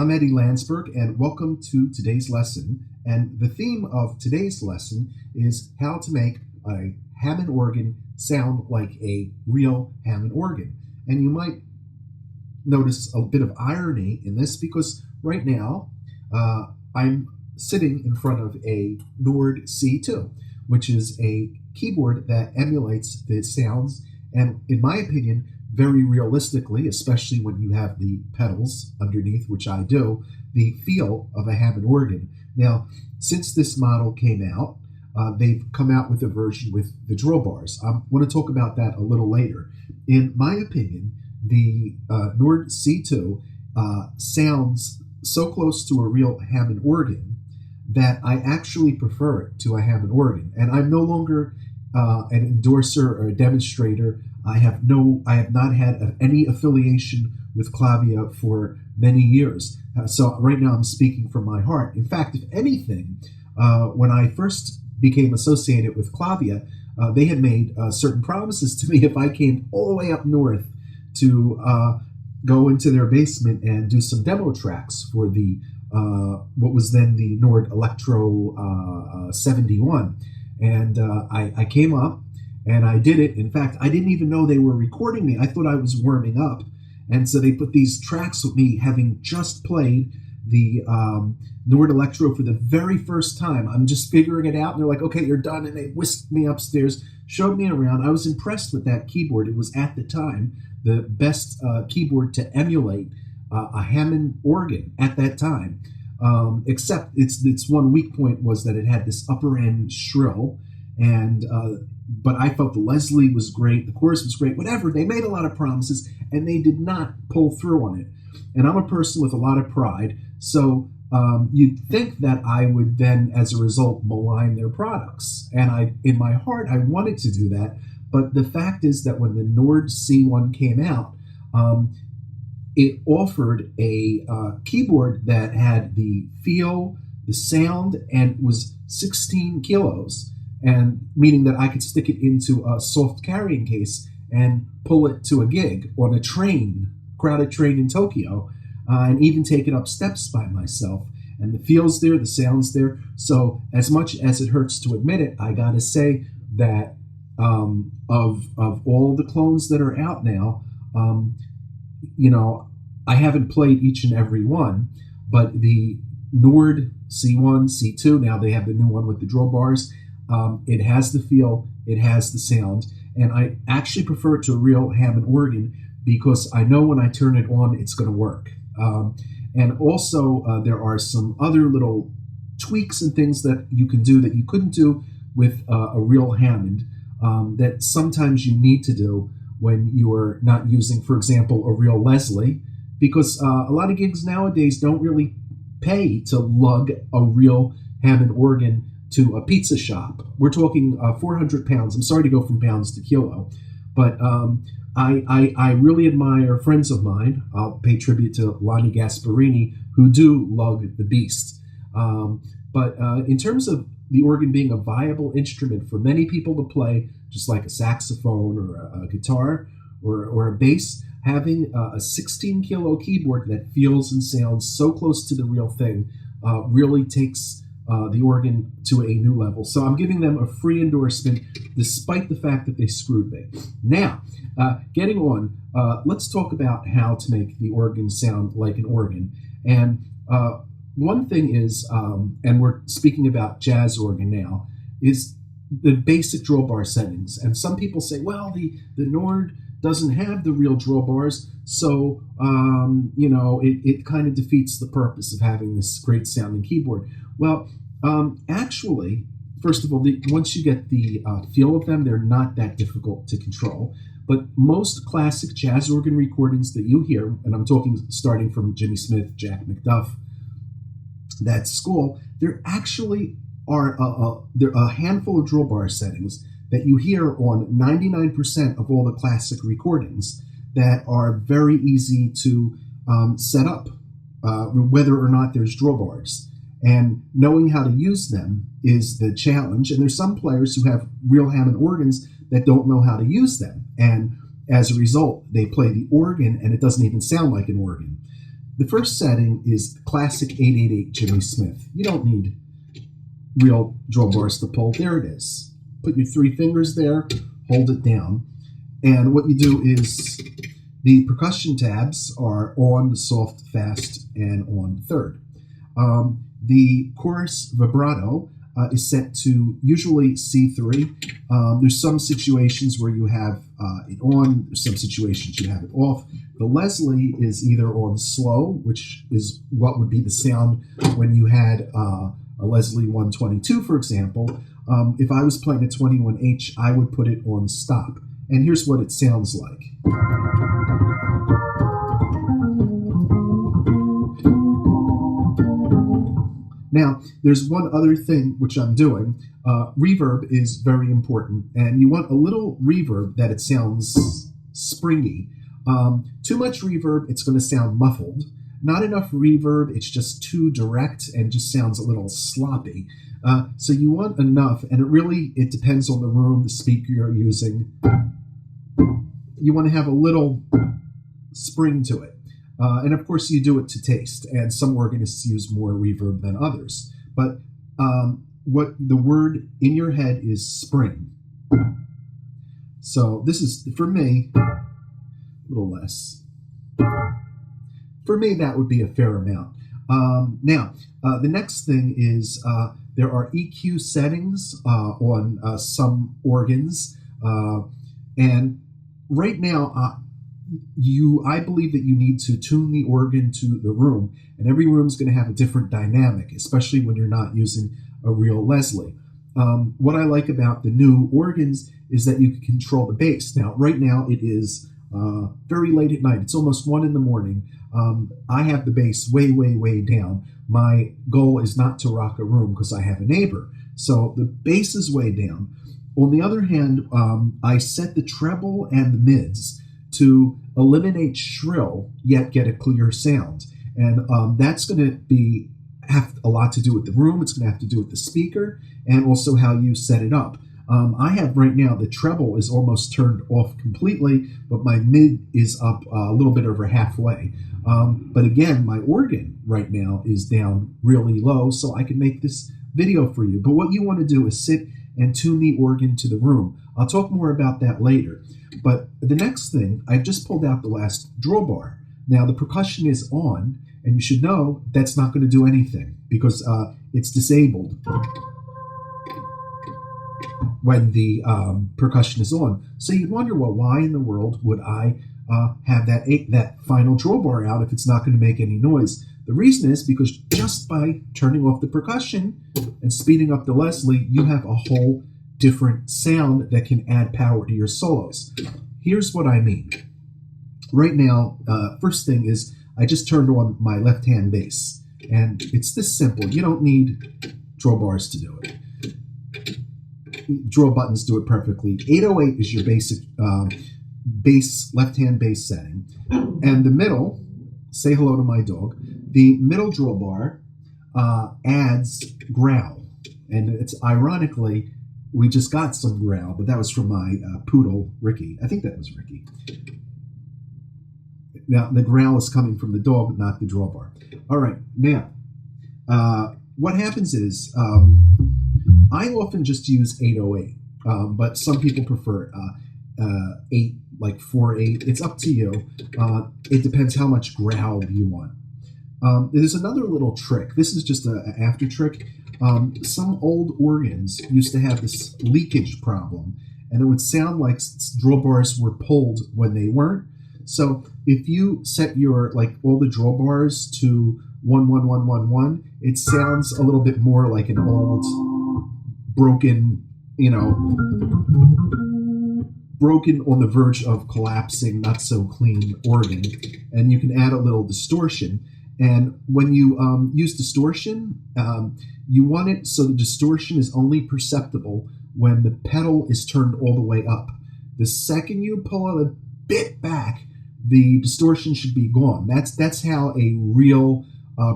I'm Eddie Landsberg, and welcome to today's lesson. And the theme of today's lesson is how to make a Hammond organ sound like a real Hammond organ. And you might notice a bit of irony in this because right now I'm sitting in front of a Nord C2, which is a keyboard that emulates the sounds, and in my opinion, very realistically, especially when you have the pedals underneath, which I do, the feel of a Hammond organ. Now, since this model came out, they've come out with a version with the drawbars. I want to talk about that a little later. In my opinion, the Nord C2 sounds so close to a real Hammond organ that I actually prefer it to a Hammond organ. And I'm no longer an endorser or a demonstrator. I have not had any affiliation with Clavia for many years. So right now I'm speaking from my heart. In fact, if anything, when I first became associated with Clavia, they had made certain promises to me if I came all the way up north to go into their basement and do some demo tracks for the what was then the Nord Electro 71. And I came up and I did it. In fact, I didn't even know they were recording me. I thought I was warming up. And so they put these tracks with me having just played the Nord Electro for the very first time. I'm just figuring it out. And they're like, okay, you're done. And they whisked me upstairs, showed me around. I was impressed with that keyboard. It was at the time the best keyboard to emulate a Hammond organ at that time. Except its one weak point was that it had this upper end shrill, and but I felt the Leslie was great, the chorus was great, whatever. They made a lot of promises, and they did not pull through on it. And I'm a person with a lot of pride, so you'd think that I would then, as a result, malign their products. And in my heart, I wanted to do that, but the fact is that when the Nord C1 came out, it offered a keyboard that had the feel, the sound, and was 16 kilos, and meaning that I could stick it into a soft carrying case and pull it to a gig on a train, crowded train in Tokyo, and even take it up steps by myself. And the feel's there, the sound's there. So as much as it hurts to admit it, I gotta say that of all the clones that are out now, I haven't played each and every one, but the Nord C1, C2, now they have the new one with the drawbars. It has the feel, it has the sound, and I actually prefer it to a real Hammond organ because I know when I turn it on, it's going to work. And also, there are some other little tweaks and things that you can do that you couldn't do with a real Hammond that sometimes you need to do when you're not using, for example, a real Leslie, because a lot of gigs nowadays don't really pay to lug a real Hammond organ to a pizza shop. We're talking 400 pounds. I'm sorry to go from pounds to kilo, but I really admire friends of mine. I'll pay tribute to Lonnie Gasparini, who do lug the beast. But in terms of the organ being a viable instrument for many people to play, just like a saxophone or a guitar or a bass, having a 16 kilo keyboard that feels and sounds so close to the real thing really takes the organ to a new level. So I'm giving them a free endorsement despite the fact that they screwed me. Now, getting on, let's talk about how to make the organ sound like an organ. And one thing is, and we're speaking about jazz organ now, is the basic drawbar settings. And some people say, well, the Nord doesn't have the real drawbars, so it kind of defeats the purpose of having this great sounding keyboard. Well, actually, first of all, once you get the feel of them, they're not that difficult to control. But most classic jazz organ recordings that you hear, and I'm talking starting from Jimmy Smith, Jack McDuff, that school, there actually are a handful of drawbar settings that you hear on 99% of all the classic recordings that are very easy to set up, whether or not there's drawbars. And knowing how to use them is the challenge. And there's some players who have real Hammond organs that don't know how to use them. And as a result, they play the organ and it doesn't even sound like an organ. the first setting is classic 888 Jimmy Smith. You don't need real drawbars to pull. There it is. Put your 3 fingers there, hold it down. And what you do is the percussion tabs are on, soft, fast, and on third. The chorus vibrato is set to usually C3. There's some situations where you have it on, there's some situations you have it off. The Leslie is either on slow, which is what would be the sound when you had a Leslie 122, for example. If I was playing a 21H, I would put it on stop. And here's what it sounds like. Now, there's one other thing which I'm doing. Reverb is very important, and you want a little reverb that it sounds springy. Too much reverb, it's going to sound muffled. Not enough reverb, it's just too direct and just sounds a little sloppy. So you want enough, and it depends on the room, the speaker you're using. You want to have a little spring to it. And of course, you do it to taste, and some organists use more reverb than others. But what the word in your head is spring. So this is, for me, a little less. For me, that would be a fair amount. Now, the next thing is there are EQ settings on some organs. And right now, I believe that you need to tune the organ to the room, and every room is going to have a different dynamic, especially when you're not using a real Leslie. What I like about the new organs is that you can control the bass. Now, right now it is very late at night. It's almost 1 in the morning. I have the bass way, way, way down. My goal is not to rock a room because I have a neighbor. So the bass is way down. On the other hand, I set the treble and the mids to eliminate shrill, yet get a clear sound. And that's going to have a lot to do with the room. It's going to have to do with the speaker and also how you set it up. I have right now, the treble is almost turned off completely, but my mid is up a little bit over halfway. But again, my organ right now is down really low, so I can make this video for you. But what you want to do is sit and tune the organ to the room. I'll talk more about that later. But the next thing, I've just pulled out the last drawbar. Now the percussion is on, and you should know that's not going to do anything because it's disabled when the percussion is on. So you'd wonder, well, why in the world would I have that final drawbar out if it's not going to make any noise? The reason is because just by turning off the percussion and speeding up the Leslie, you have a whole different sound that can add power to your solos. Here's what I mean. Right now, first thing is I just turned on my left-hand bass, and it's this simple. You don't need drawbars to do it. Draw buttons do it perfectly. 808 is your basic bass, left-hand bass setting. And the middle, say hello to my dog, the middle drawbar adds growl. And it's ironically, we just got some growl, but that was from my poodle, Ricky. I think that was Ricky. Now, the growl is coming from the dog, not the drawbar. All right, now, what happens is, I often just use 808, but some people prefer 8, like 4/8. It's up to you. It depends how much growl you want. There's another little trick. This is just an after trick. Some old organs used to have this leakage problem, and it would sound like drawbars were pulled when they weren't. So if you set your, like, all the drawbars to 11111, it sounds a little bit more like an old broken, broken on the verge of collapsing, not so clean organ, and you can add a little distortion. And when you use distortion, you want it so the distortion is only perceptible when the pedal is turned all the way up. The second you pull it a bit back, the distortion should be gone. That's how a real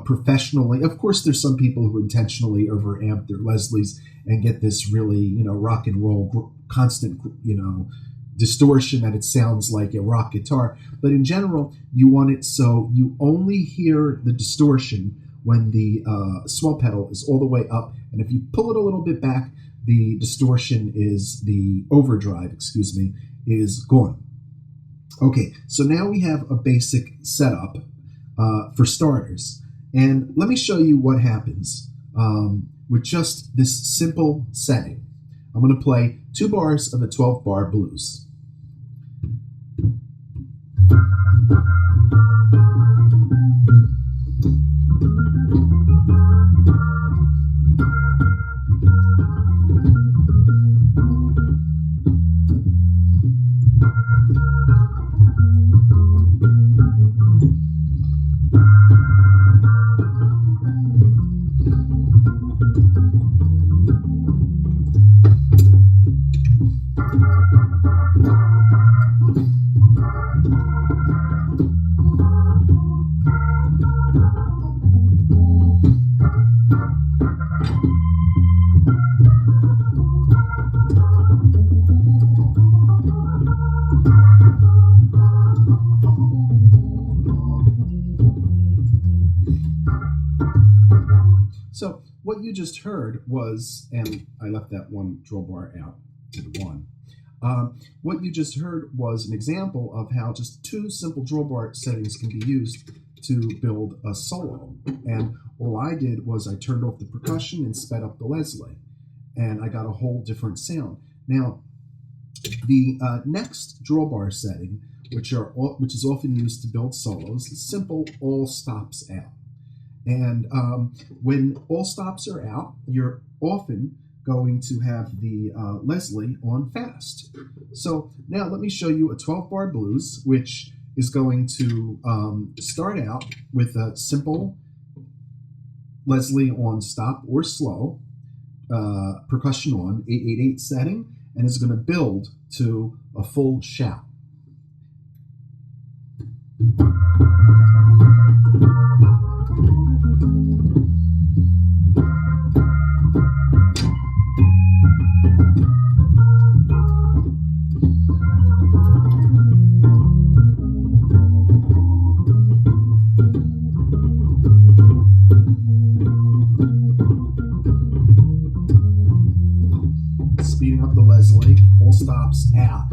professionally, of course there's some people who intentionally overamp their Leslies and get this really, rock and roll, constant, distortion that it sounds like a rock guitar. But in general, you want it so you only hear the distortion when the swell pedal is all the way up, and if you pull it a little bit back, the distortion is the overdrive, excuse me, is gone. Okay, so now we have a basic setup for starters, and let me show you what happens with just this simple setting. I'm going to play 2 bars of a 12-bar blues. So what you just heard was, and I left that one draw bar out to the 1. What you just heard was an example of how just 2 simple draw bar settings can be used to build a solo. And all I did was I turned off the percussion and sped up the Leslie, and I got a whole different sound. Now, the next draw bar setting, which is often used to build solos, is simple all stops out. And when all stops are out, you're often going to have the Leslie on fast. So now let me show you a 12-bar blues, which is going to start out with a simple Leslie on stop or slow, percussion on 888 setting, and is going to build to a full shout. Speeding up the Leslie, all stops out.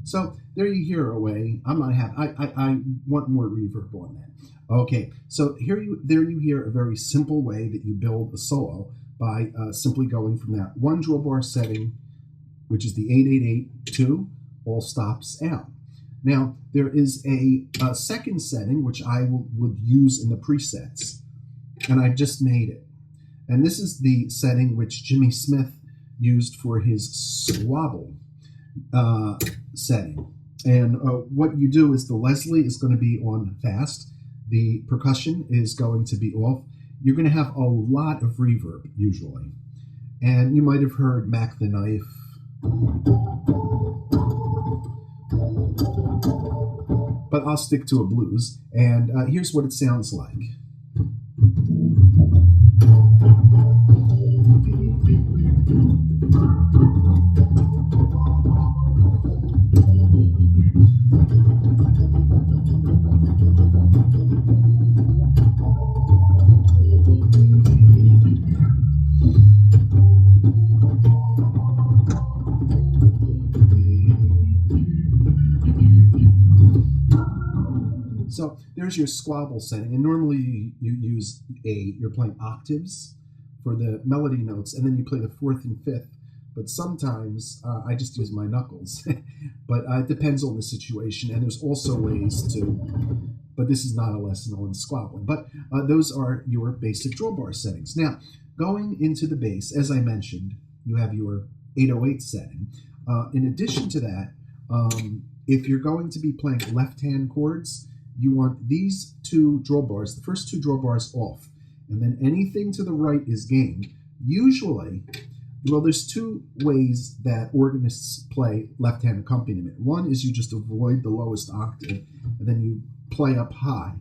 So there you hear a way. I'm not happy. I want more reverb on that. Okay, so there you hear a very simple way that you build a solo by simply going from that 1 draw bar setting, which is the 888, to all stops out. Now there is a second setting which I would use in the presets, and I just made it. And this is the setting which Jimmy Smith used for his Squabble setting. And what you do is the Leslie is going to be on fast, the percussion is going to be off. You're going to have a lot of reverb usually, and you might have heard Mac the Knife. But I'll stick to a blues, and here's what it sounds like. So there's your Squabble setting, and normally you use you're playing octaves for the melody notes, and then you play the 4th and 5th. But sometimes I just use my knuckles. But it depends on the situation, and there's also ways to. But this is not a lesson on squabbling. But those are your basic draw bar settings. Now, going into the bass, as I mentioned, you have your 808 setting. In addition to that, if you're going to be playing left-hand chords, you want these two drawbars, the first two drawbars off, and then anything to the right is gain. Usually, well, there's two ways that organists play left-hand accompaniment. One is you just avoid the lowest octave, and then you play up high,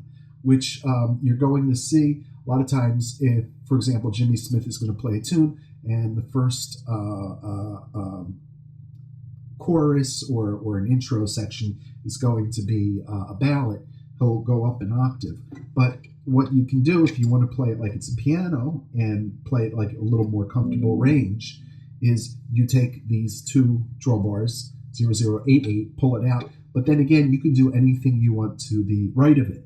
which you're going to see a lot of times if, for example, Jimmy Smith is going to play a tune, and the first chorus or an intro section is going to be a ballad, he'll go up an octave. But what you can do if you want to play it like it's a piano and play it like a little more comfortable range is you take these two drawbars, 0088, pull it out, but then again, you can do anything you want to the right of it.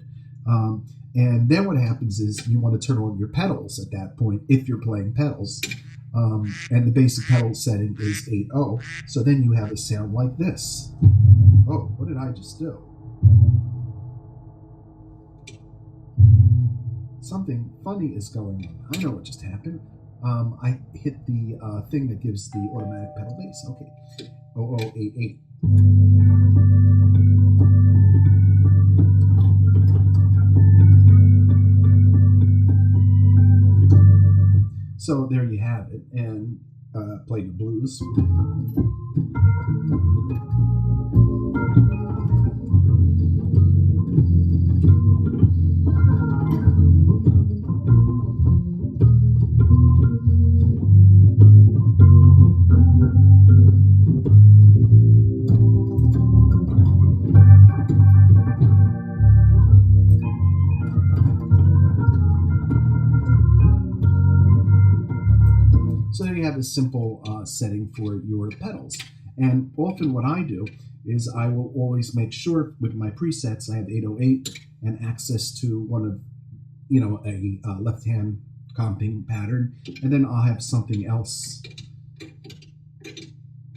And then what happens is you want to turn on your pedals at that point if you're playing pedals. And the basic pedal setting is 8-0. So then you have a sound like this. Oh, what did I just do? Something funny is going on. I know what just happened. I hit the thing that gives the automatic pedal bass. Okay, 0088. So there you have it, and playing the blues. So there you have a simple setting for your pedals. And often what I do is I will always make sure with my presets I have 808 and access to one of, a left-hand comping pattern, and then I'll have something else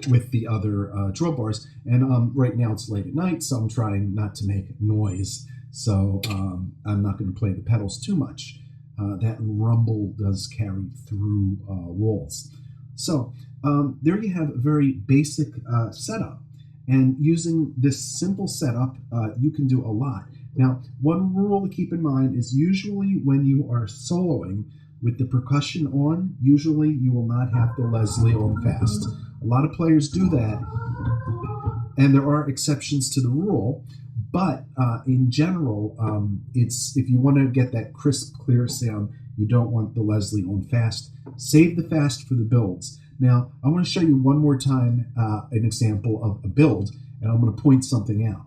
with the other drawbars. And right now it's late at night, so I'm trying not to make noise. So I'm not going to play the pedals too much. That rumble does carry through walls. So there you have a very basic setup. And using this simple setup, you can do a lot. Now, one rule to keep in mind is usually when you are soloing with the percussion on, usually you will not have the Leslie on fast. A lot of players do that, and there are exceptions to the rule. But in general, it's if you want to get that crisp, clear sound, you don't want the Leslie on fast. Save the fast for the builds. Now, I want to show you one more time an example of a build, and I'm going to point something out.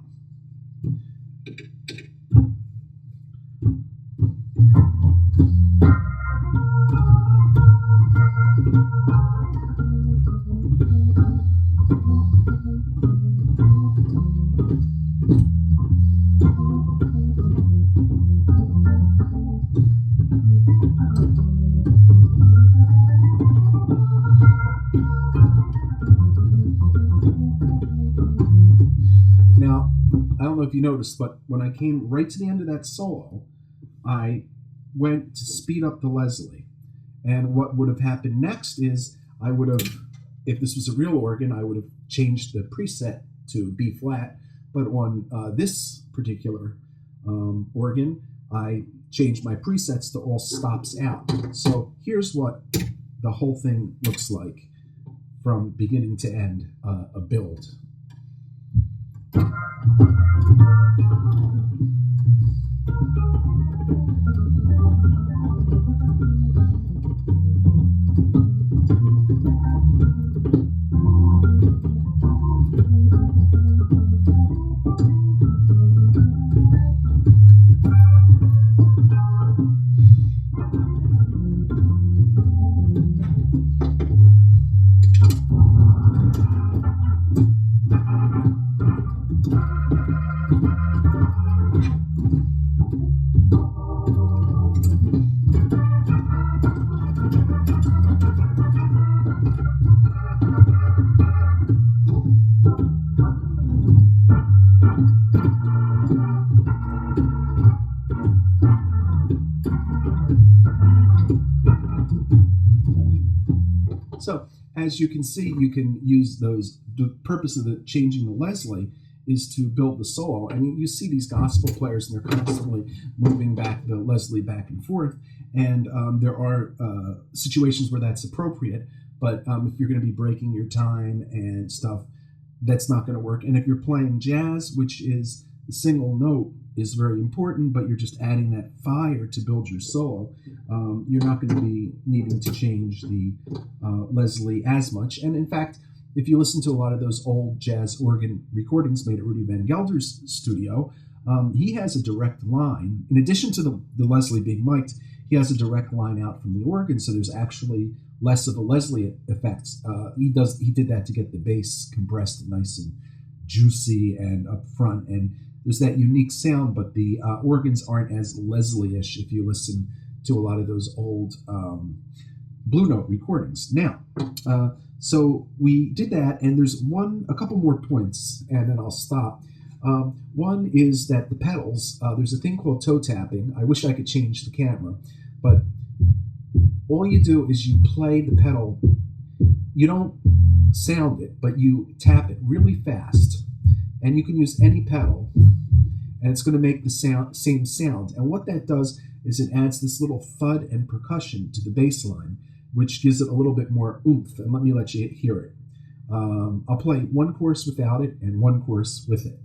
Now, I don't know if you noticed, but when I came right to the end of that solo, I went to speed up the Leslie. And what would have happened next is I would have, if this was a real organ, I would have changed the preset to B flat. But on this particular organ, I changed my presets to all stops out. So here's what the whole thing looks like from beginning to end, a build. So as you can see, you can use those. The purpose of changing the Leslie is to build the solo. I mean, you see these gospel players, and they're constantly moving back the Leslie back and forth, and there are situations where that's appropriate, but if you're going to be breaking your time and stuff, that's not going to work. And if you're playing jazz, which is the single note is very important, but you're just adding that fire to build your solo, you're not going to be needing to change the Leslie as much. And in fact, if you listen to a lot of those old jazz organ recordings made at Rudy Van Gelder's studio, he has a direct line. In addition to the Leslie being mic'd, he has a direct line out from the organ, so there's actually less of a Leslie effect. He did that to get the bass compressed and nice and juicy and up front, and there's that unique sound, but the organs aren't as Leslie-ish if you listen to a lot of those old Blue Note recordings. Now, so we did that, and there's a couple more points, and then I'll stop. One is that the pedals, there's a thing called toe tapping. I wish I could change the camera, but all you do is you play the pedal. You don't sound it, but you tap it really fast, and you can use any pedal, and it's going to make the same sound. And what that does is it adds this little thud and percussion to the bass line, which gives it a little bit more oomph. And let me let you hear it. I'll play one chorus without it and one chorus with it.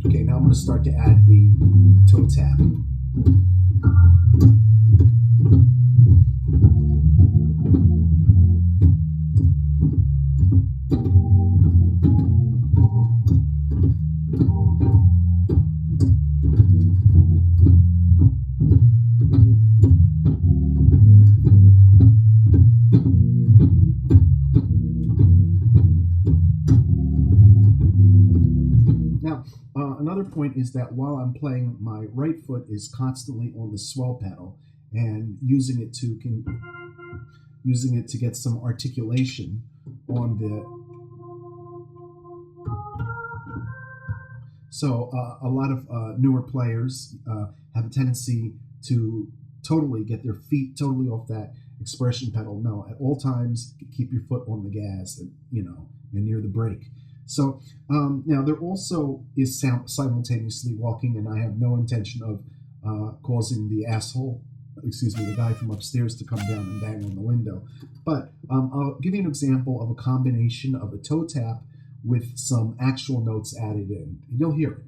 Okay, now I'm going to start to add the toe tap. Another point is that while I'm playing, my right foot is constantly on the swell pedal and using it to get some articulation on the. So a lot of newer players have a tendency to totally get their feet totally off that expression pedal. No, at all times keep your foot on the gas and near the brake. So now there also is simultaneously walking, and I have no intention of causing the guy from upstairs to come down and bang on the window. But I'll give you an example of a combination of a toe tap with some actual notes added in. And you'll hear it.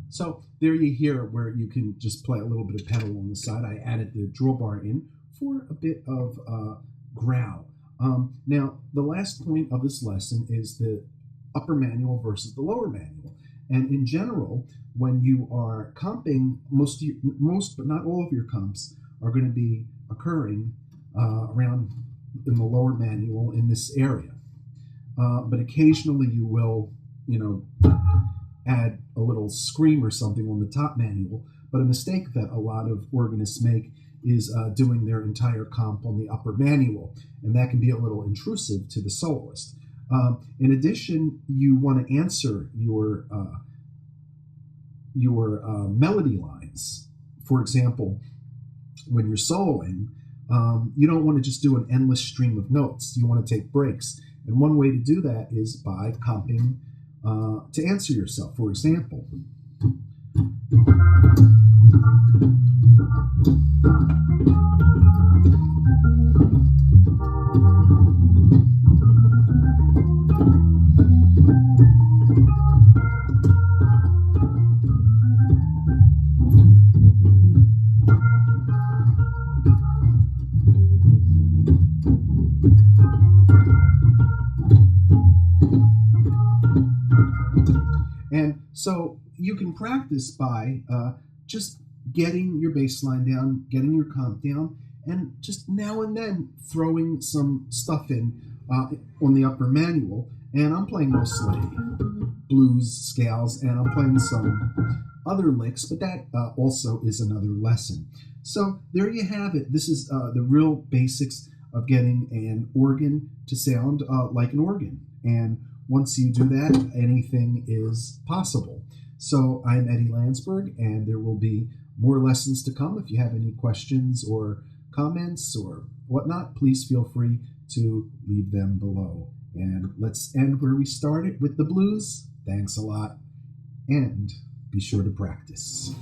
So there you hear where you can just play a little bit of pedal on the side. I added the drawbar in for a bit of growl. Now, the last point of this lesson is the upper manual versus the lower manual. And in general, when you are comping, most but not all of your comps are going to be occurring around in the lower manual in this area. But occasionally you will, add a little scream or something on the top manual. But a mistake that a lot of organists make is doing their entire comp on the upper manual, and that can be a little intrusive to the soloist. In addition, you want to answer your melody lines. For example, when you're soloing, you don't want to just do an endless stream of notes. You want to take breaks. And one way to do that is by comping to answer yourself. For example, So you can practice by just getting your bass line down, getting your comp down, and just now and then throwing some stuff in on the upper manual. And I'm playing mostly blues scales, and I'm playing some other licks, but that also is another lesson. So there you have it. This is the real basics of getting an organ to sound like an organ. And once you do that, anything is possible. So I'm Eddie Landsberg, and there will be more lessons to come. If you have any questions or comments or whatnot, please feel free to leave them below. And let's end where we started with the blues. Thanks a lot, and be sure to practice.